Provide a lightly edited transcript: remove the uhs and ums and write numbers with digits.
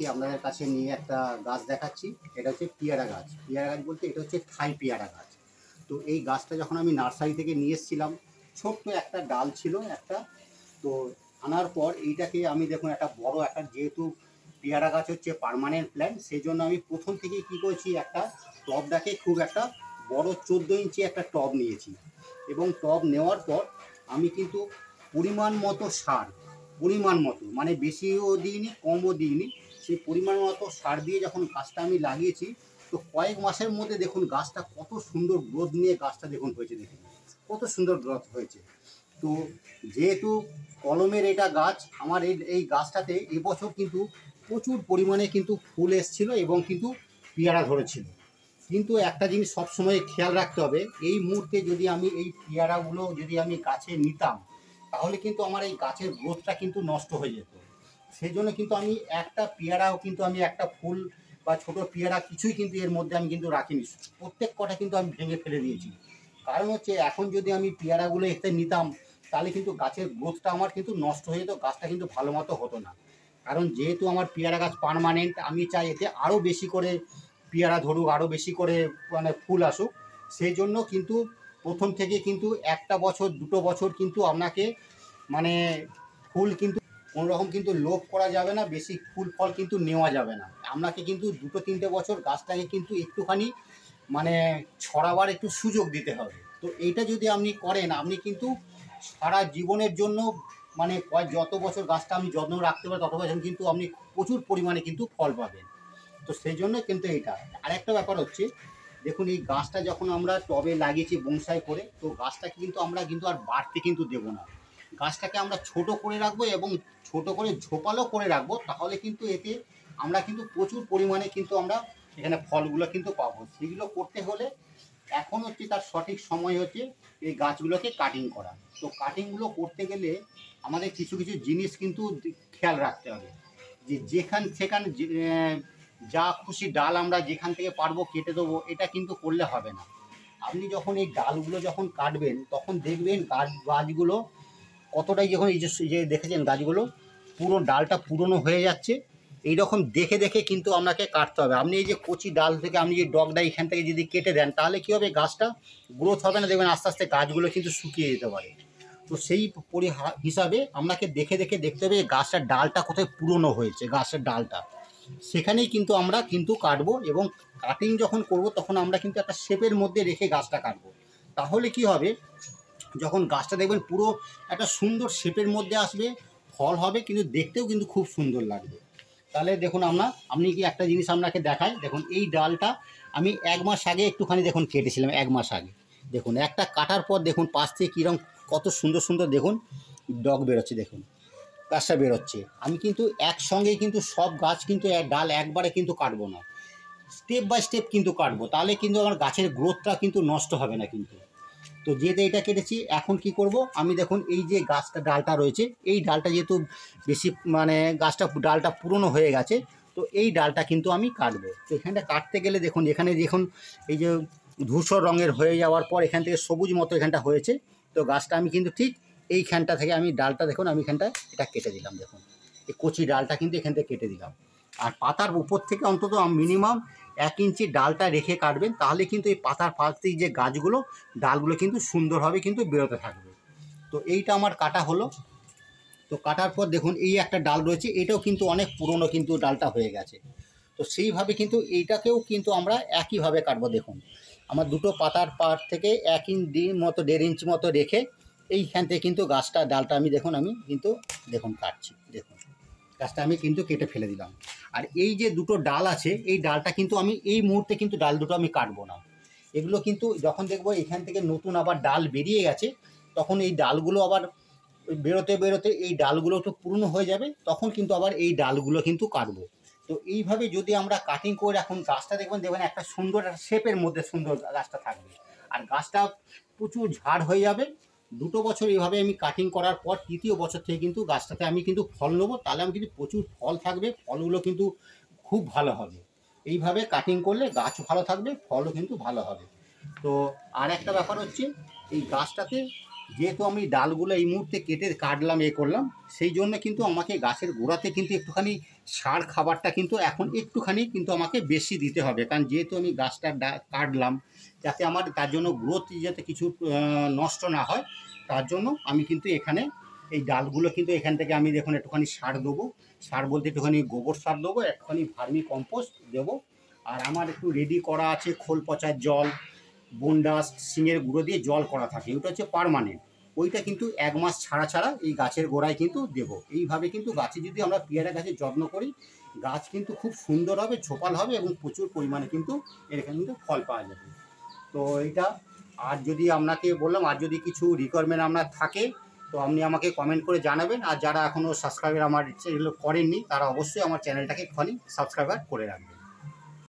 আজকে আপনাদের কাছে নিয়ে একটা গাছ দেখাচ্ছি। এটা হচ্ছে পেয়ারা গাছ। পেয়ারা গাছ বলতে এটা হচ্ছে থাই পেয়ারা গাছ। তো এই গাছটা যখন আমি নার্সারি থেকে নিয়ে এসেছিলাম, ছোট্ট একটা ডাল ছিল একটা। তো আনার পর এইটাকে আমি দেখুন একটা বড় একটা, যেহেতু পেয়ারা গাছ হচ্ছে পার্মানেন্ট প্ল্যান্ট, সেই জন্য আমি প্রথম থেকেই কী করেছি, একটা টবটাকে খুব একটা বড় 14 ইঞ্চি একটা টব নিয়েছি। এবং টব নেওয়ার পর আমি কিন্তু পরিমাণ মতো সার, পরিমাণ মতো মানে বেশিও দিইনি কমও দিইনি, সেই পরিমাণ মতো সার দিয়ে যখন গাছটা আমি লাগিয়েছি, তো কয়েক মাসের মধ্যে দেখুন গাছটা কত সুন্দর গ্রোথ নিয়ে গাছটা দেখুন হয়েছে, দেখুন কত সুন্দর গ্রোথ হয়েছে। তো যেহেতু কলমের এটা গাছ, আমার এই গাছটাতে এবছর কিন্তু প্রচুর পরিমাণে কিন্তু ফুল এসেছিলো এবং কিন্তু পেয়ারা ধরেছিল। কিন্তু একটা জিনিস সবসময় খেয়াল রাখতে হবে, এই মুহূর্তে যদি আমি এই পেয়ারাগুলো যদি আমি গাছে নিতাম, তাহলে কিন্তু আমার এই গাছের গ্রোথটা কিন্তু নষ্ট হয়ে যেত। সেই জন্য কিন্তু আমি একটা পেয়ারাও কিন্তু আমি একটা ফুল বা ছোটো পেয়ারা কিছুই কিন্তু এর মধ্যে আমি কিন্তু রাখিনি, প্রত্যেক কটা কিন্তু আমি ভেঙে ফেলে দিয়েছি। কারণ হচ্ছে এখন যদি আমি পেয়ারাগুলো এতে নিতাম, তাহলে কিন্তু গাছের গ্রোথটা আমার কিন্তু নষ্ট হয়ে যেত, গাছটা কিন্তু ভালো মতো হতো না। কারণ যেহেতু আমার পেয়ারা গাছ পার্মানেন্ট, আমি চাই এতে আরও বেশি করে পেয়ারা ধরুক, আরও বেশি করে মানে ফুল আসুক। সেই জন্য কিন্তু প্রথম থেকে কিন্তু একটা বছর দুটো বছর কিন্তু আপনাকে মানে ফুল কিন্তু কোনোরকম কিন্তু লোভ করা যাবে না, বেশি ফুল ফল কিন্তু নেওয়া যাবে না। আপনাকে কিন্তু দুটো তিনটে বছর গাছটাকে কিন্তু একটুখানি মানে ছড়াবার একটু সুযোগ দিতে হবে। তো এইটা যদি আপনি করেন, আপনি কিন্তু সারা জীবনের জন্য মানে যত বছর গাছটা আমি যত্ন রাখতে পারি, তত বছর কিন্তু আপনি প্রচুর পরিমাণে কিন্তু ফল পাবেন। তো সেই জন্য কিন্তু এইটা। আরেকটা ব্যাপার হচ্ছে, দেখুন এই গাছটা যখন আমরা টবে লাগিয়েছি বনসাই করে, তো গাছটাকে কিন্তু আমরা কিন্তু আর বাড়তে কিন্তু দেবো না। গাছটাকে আমরা ছোট করে রাখবো এবং ছোট করে ঝোপালো করে রাখবো, তাহলে কিন্তু এতে আমরা কিন্তু প্রচুর পরিমাণে কিন্তু আমরা এখানে ফলগুলো কিন্তু পাবো। সেগুলো করতে হলে এখন হচ্ছে তার সঠিক সময় হচ্ছে এই গাছগুলোকে কাটিং করা। তো কাটিংগুলো করতে গেলে আমাদের কিছু কিছু জিনিস কিন্তু খেয়াল রাখতে হবে, যে সেখানে যা খুশি ডাল আমরা যেখান থেকে পারবো কেটে দেবো, এটা কিন্তু করলে হবে না। আপনি যখন এই ডালগুলো যখন কাটবেন, তখন দেখবেন গাছগুলো কতটাই, যখন এই যে দেখেছেন গাছগুলো পুরো ডালটা পুরনো হয়ে যাচ্ছে, এইরকম দেখে দেখে কিন্তু আপনাকে কাটতে হবে। আপনি এই যে কচি ডাল থেকে আপনি যে ডগটা এখান থেকে যদি কেটে দেন, তাহলে কী হবে, গাছটা গ্রোথ হবে না, দেখবেন আস্তে আস্তে গাছগুলো কিন্তু শুকিয়ে যেতে পারে। তো সেই হিসাবে আপনাকে দেখে দেখে দেখতে হবে গাছটার ডালটা কোথায় পুরনো হয়েছে, গাছের ডালটা সেখানেই কিন্তু আমরা কিন্তু কাটবো। এবং কাটিং যখন করব, তখন আমরা কিন্তু একটা শেপের মধ্যে রেখে গাছটা কাটবো। তাহলে কি হবে, যখন গাছটা দেখবেন পুরো একটা সুন্দর শেপের মধ্যে আসবে, ফল হবে, কিন্তু দেখতেও কিন্তু খুব সুন্দর লাগবে। তাহলে দেখুন আপনি কি একটা জিনিস আপনাকে দেখাই, দেখুন এই ডালটা আমি 1 মাস আগে একটুখানি দেখুন কেটেছিলাম, 1 মাস আগে। দেখুন একটা কাটার পর দেখুন পাশ থেকে কীরকম কত সুন্দর সুন্দর দেখুন ডগ বেরোচ্ছে, দেখুন গাছটা বেরোচ্ছে। আমি কিন্তু একসঙ্গেই কিন্তু সব গাছ কিন্তু ডাল একবারে কিন্তু কাটবো না, স্টেপ বাই স্টেপ কিন্তু কাটবো, তাহলে কিন্তু আমার গাছের গ্রোথটা কিন্তু নষ্ট হবে না কিন্তু। তো যেহেতু এটা কেটেছি, এখন কি করব, আমি দেখুন এই যে গাছটা ডালটা রয়েছে, এই ডালটা যেহেতু বেশি মানে ডালটা পুরনো হয়ে গেছে, তো এই ডালটা কিন্তু আমি কাটবো। তো এখানটা কাটতে গেলে দেখুন, এখানে দেখুন এই যে ধূসর রঙের হয়ে যাওয়ার পর এখান থেকে সবুজ মতো এখানটা হয়েছে। তো গাছটা আমি কিন্তু ঠিক এইখানটা থেকে আমি ডালটা দেখুন, আমি এখানটা এটা কেটে দিলাম, দেখুন এই কচি ডালটা কিন্তু এখান থেকে কেটে দিলাম। আর পাতার উপর থেকে অন্তত মিনিমাম 1 ইঞ্চি ডালটা রেখে কাটবেন, তাহলে কিন্তু এই পাতার পাশে যে গাছগুলো ডালগুলো কিন্তু সুন্দরভাবে কিন্তু বেরোতে থাকবে। তো এইটা আমার কাটা হলো। তো কাটার পর দেখুন এই একটা ডাল রয়েছে, এটাও কিন্তু অনেক পুরনো কিন্তু ডালটা হয়ে গেছে। তো সেইভাবে কিন্তু এইটাকেও কিন্তু আমরা একইভাবে কাটবো। দেখুন আমার দুটো পাতার পার থেকে 1 ইঞ্চি মতো 1.5 ইঞ্চি মতো রেখে এইখান থেকে কিন্তু ডালটা আমি কিন্তু দেখুন কাটছি, দেখুন গাছটা আমি কিন্তু কেটে ফেলে দিলাম। আর এই যে দুটো ডাল আছে, এই ডালটা কিন্তু আমি এই মুহূর্তে কিন্তু ডাল দুটো আমি কাটবো না। এগুলো কিন্তু যখন দেখবো এখান থেকে নতুন আবার ডাল বেরিয়ে গেছে, তখন এই ডালগুলো আবার বেরোতে বেরোতে এই ডালগুলো একটু পুরনো হয়ে যাবে, তখন কিন্তু আবার এই ডালগুলো কিন্তু কাটবো। তো এইভাবে যদি আমরা কাটিং করে রাখুন, গাছটা দেখবেন একটা সুন্দর একটা শেপের মধ্যে সুন্দর গাছটা থাকবে। আর গাছটা প্রচুর ঝাড় হয়ে যাবে। 2 বছর এইভাবে আমি কাটিং করার পর 3য় বছর থেকে কিন্তু গাছটাতে আমি কিন্তু ফল নেবো, তাহলে আমি কিন্তু প্রচুর ফল থাকবে, ফলগুলো কিন্তু খুব ভালো হবে। এইভাবে কাটিং করলে গাছ ভালো থাকবে, ফলও কিন্তু ভালো হবে। তো আর একটা ব্যাপার হচ্ছে, এই গাছটাতে যেহেতু আমি ডালগুলো এই মুহূর্তে কেটে কাটলাম করলাম, সেই জন্য কিন্তু আমাকে গাছের গোড়াতে কিন্তু একটুখানি সার খাবারটা কিন্তু এখন একটুখানি কিন্তু আমাকে বেশি দিতে হবে, কারণ যেহেতু আমি গাছটা কাটলাম, যাতে আমার তার জন্য গ্রোথ যাতে কিছু নষ্ট না হয়, তার জন্য আমি কিন্তু এখানে এই ডালগুলো কিন্তু এখান থেকে আমি দেখুন একটুখানি সার দেবো। সার বলতে একটুখানি গোবর সার দেবো, একটুখানি ভার্মি কম্পোস্ট দেবো, আর আমার একটু রেডি করা আছে খোল পচার জল, বনডাস্ট, সিঙের গুঁড়ো দিয়ে জল করা থাকে, ওটা হচ্ছে পার্মানেন্ট। ওইটা কিন্তু 1 মাস ছাড়া ছাড়া এই গাছের গোড়ায় কিন্তু দেবো। এইভাবে কিন্তু গাছে যদি আমরা পেয়ারা গাছের যত্ন করি, গাছ কিন্তু খুব সুন্দর হবে, ঝোপাল হবে এবং প্রচুর পরিমাণে কিন্তু এখানে কিন্তু ফল পাওয়া যাবে। তো এইটা, আর যদি আপনাকে বললাম, আর যদি কিছু রিকোয়ারমেন্ট আপনার থাকে তো আপনি আমাকে কমেন্ট করে জানাবেন। আর যারা এখনও সাবস্ক্রাইবার আমার চ্যানেল করেননি, তারা অবশ্যই আমার চ্যানেলটাকে এক্ষুনি সাবস্ক্রাইবার করে রাখবেন।